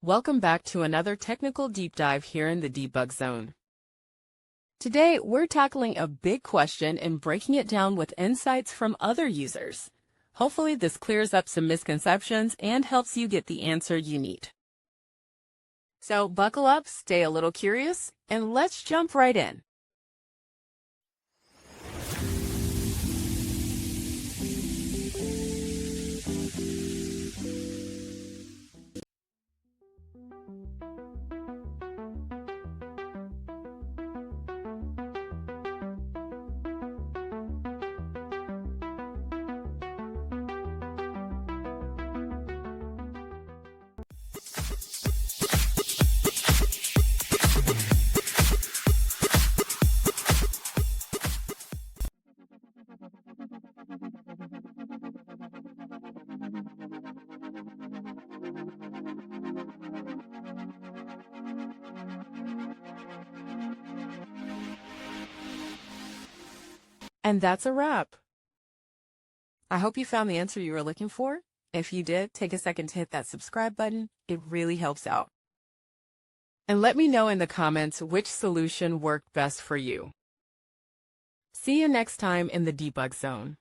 Welcome back to another technical deep dive here in the Debug Zone. Today, we're tackling a big question and breaking it down with insights from other users. Hopefully, this clears up some misconceptions and helps you get the answer you need. So buckle up, stay a little curious, and let's jump right in. And that's a wrap. I hope you found the answer you were looking for. If you did, take a second to hit that subscribe button. It really helps out. And let me know in the comments which solution worked best for you. See you next time in the Debug Zone.